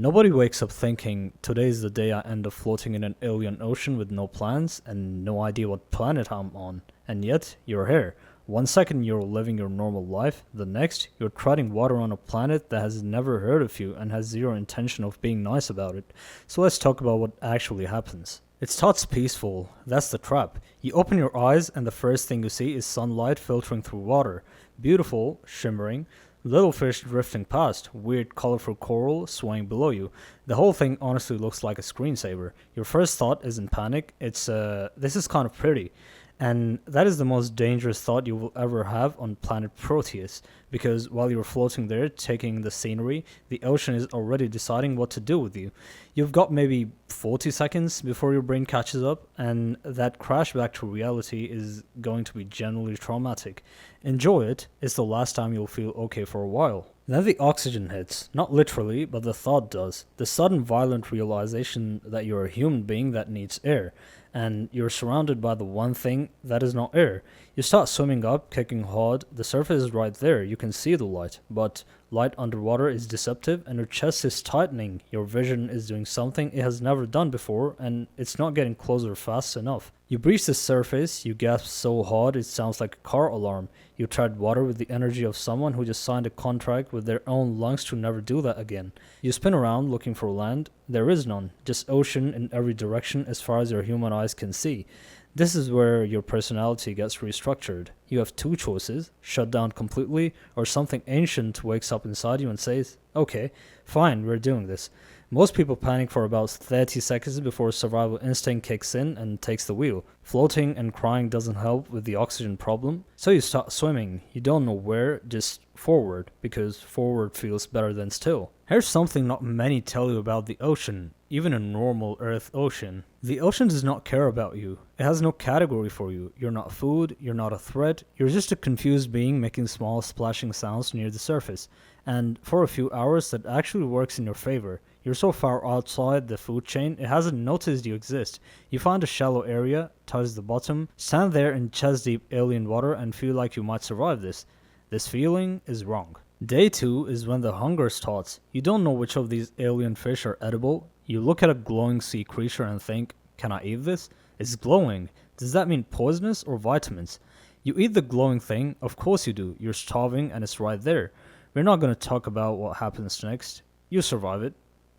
Nobody wakes up thinking, today's the day I end up floating in an alien ocean with no plans and no idea what planet I'm on. And yet, you're here. One second you're living your normal life, the next, you're treading water on a planet that has never heard of you and has zero intention of being nice about it. So let's talk about what actually happens. It starts peaceful, that's the trap. You open your eyes and the first thing you see is sunlight filtering through water. Beautiful, shimmering, little fish drifting past, weird colorful coral swaying below you. The whole thing honestly looks like a screensaver. Your first thought isn't panic, this is kind of pretty. And that is the most dangerous thought you will ever have on planet Proteus, because while you're floating there taking the scenery, the ocean is already deciding what to do with you. You've got maybe 40 seconds before your brain catches up, and that crash back to reality is going to be genuinely traumatic. Enjoy it, it's the last time you'll feel okay for a while. Then the oxygen hits, not literally, but the thought does. The sudden violent realization that you're a human being that needs air, and you're surrounded by the one thing that is not air. You start swimming up, kicking hard, the surface is right there, you can see the light, but light underwater is deceptive and your chest is tightening, your vision is doing something it has never done before and it's not getting closer fast enough. You breach the surface, you gasp so hard it sounds like a car alarm. You tread water with the energy of someone who just signed a contract with their own lungs to never do that again. You spin around looking for land. There is none, just ocean in every direction as far as your human eyes can see. This is where your personality gets restructured. You have two choices, shut down completely, or something ancient wakes up inside you and says, okay, fine, we're doing this. Most people panic for about 30 seconds before survival instinct kicks in and takes the wheel. Floating and crying doesn't help with the oxygen problem, so you start swimming. You don't know where, just forward, because forward feels better than still. Here's something not many tell you about the ocean, even a normal Earth ocean. The ocean does not care about you. It has no category for you. You're not food, you're not a threat, you're just a confused being making small splashing sounds near the surface. And for a few hours that actually works in your favor. You're so far outside the food chain, it hasn't noticed you exist. You find a shallow area, touch the bottom, stand there in chest-deep alien water and feel like you might survive this. This feeling is wrong. Day 2 is when the hunger starts. You don't know which of these alien fish are edible. You look at a glowing sea creature and think, can I eat this? It's glowing. Does that mean poisonous or vitamins? You eat the glowing thing, of course you do. You're starving and it's right there. We're not going to talk about what happens next. You survive it.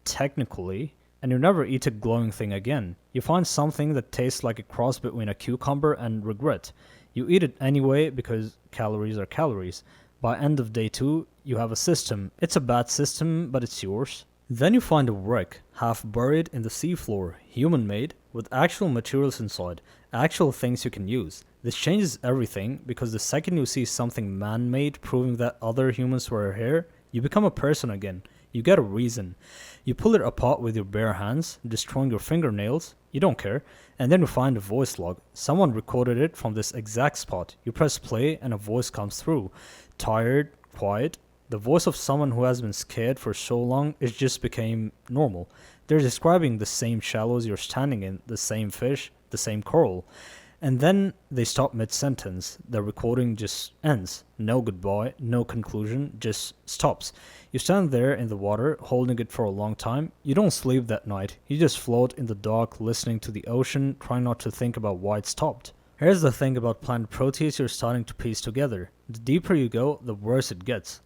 Technically, and you never eat a glowing thing again. You find something that tastes like a cross between a cucumber and regret. You eat it anyway because calories are calories. By end of day 2, you have a system. It's a bad system, but it's yours. Then you find a wreck, half buried in the seafloor, human-made, with actual materials inside, actual things you can use. This changes everything because the second you see something man-made proving that other humans were here, you become a person again. You get a reason. You pull it apart with your bare hands, destroying your fingernails. You don't care. And then you find a voice log. Someone recorded it from this exact spot. You press play and a voice comes through. Tired, quiet. The voice of someone who has been scared for so long it just became normal. They're describing the same shallows you're standing in, the same fish, the same coral. And then they stop mid-sentence. The recording just ends. No goodbye, no conclusion, just stops. You stand there in the water, holding it for a long time. You don't sleep that night. You just float in the dark, listening to the ocean, trying not to think about why it stopped. Here's the thing about planet Proteus you're starting to piece together. The deeper you go, the worse it gets.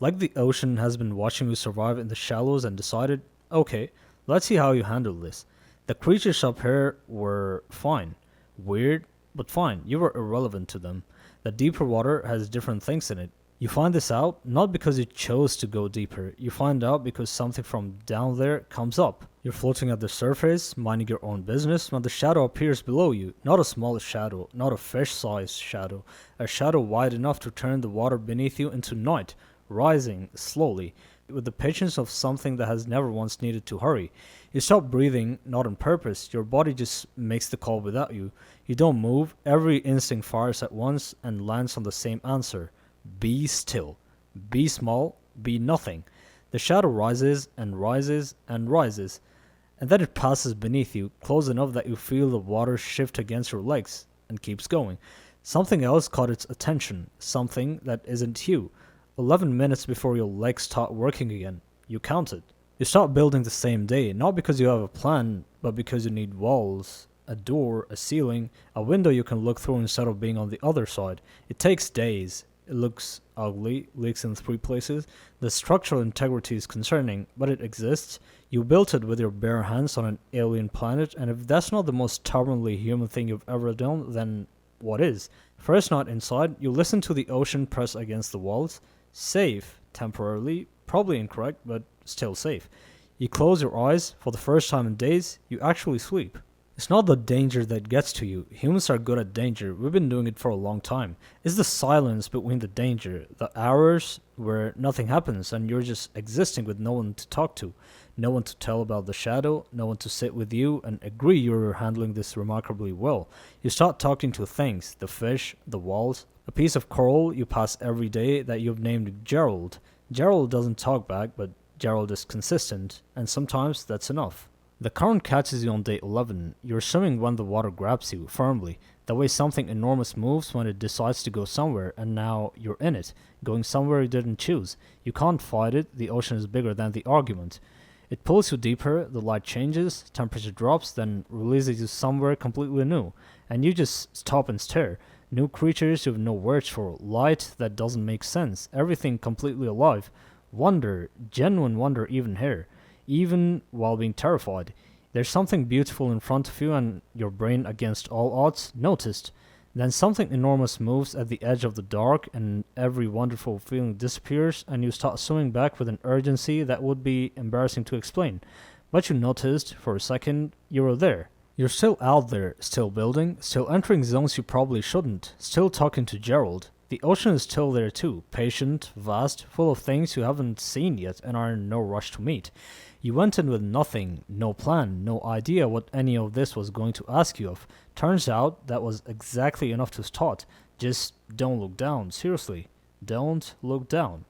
Like the ocean has been watching you survive in the shallows and decided, okay, let's see how you handle this. The creatures up here were fine. Weird, but fine, you were irrelevant to them. The deeper water has different things in it. You find this out not because you chose to go deeper. You find out because something from down there comes up. You're floating at the surface, minding your own business, when the shadow appears below you. Not a small shadow, not a fish-sized shadow. A shadow wide enough to turn the water beneath you into night, rising slowly, with the patience of something that has never once needed to hurry. You stop breathing, not on purpose. Your body just makes the call without you. You don't move. Every instinct fires at once and lands on the same answer. Be still. Be small. Be nothing. The shadow rises and rises and rises. And then it passes beneath you, close enough that you feel the water shift against your legs, and keeps going. Something else caught its attention. Something that isn't you. 11 minutes before your legs start working again. You counted. You start building the same day, not because you have a plan, but because you need walls, a door, a ceiling, a window you can look through instead of being on the other side. It takes days. It looks ugly, leaks in three places. The structural integrity is concerning, but it exists. You built it with your bare hands on an alien planet, and if that's not the most stubbornly human thing you've ever done, then what is? First night inside, you listen to the ocean press against the walls. Safe, temporarily, probably incorrect, but still safe. You close your eyes. For the first time in days, you actually sleep. It's not the danger that gets to you. Humans are good at danger. We've been doing it for a long time. It's the silence between the danger, the hours where nothing happens and you're just existing with no one to talk to, no one to tell about the shadow, no one to sit with you and agree you're handling this remarkably well. You start talking to things, the fish, the walls, a piece of coral you pass every day that you've named Gerald. Gerald doesn't talk back, but Gerald is consistent, and sometimes that's enough. The current catches you on day 11. You're swimming when the water grabs you, firmly. The way something enormous moves when it decides to go somewhere, and now you're in it, going somewhere you didn't choose. You can't fight it, the ocean is bigger than the argument. It pulls you deeper, the light changes, temperature drops, then releases you somewhere completely new, and you just stop and stare. New creatures you have no words for, light that doesn't make sense, everything completely alive. Wonder, genuine wonder even here. Even while being terrified. There's something beautiful in front of you and your brain against all odds noticed. Then something enormous moves at the edge of the dark and every wonderful feeling disappears and you start swimming back with an urgency that would be embarrassing to explain. But you noticed, for a second, you were there. You're still out there, still building, still entering zones you probably shouldn't, still talking to Gerald. The ocean is still there too, patient, vast, full of things you haven't seen yet and are in no rush to meet. You went in with nothing, no plan, no idea what any of this was going to ask you of. Turns out that was exactly enough to start. Just don't look down, seriously. Don't look down.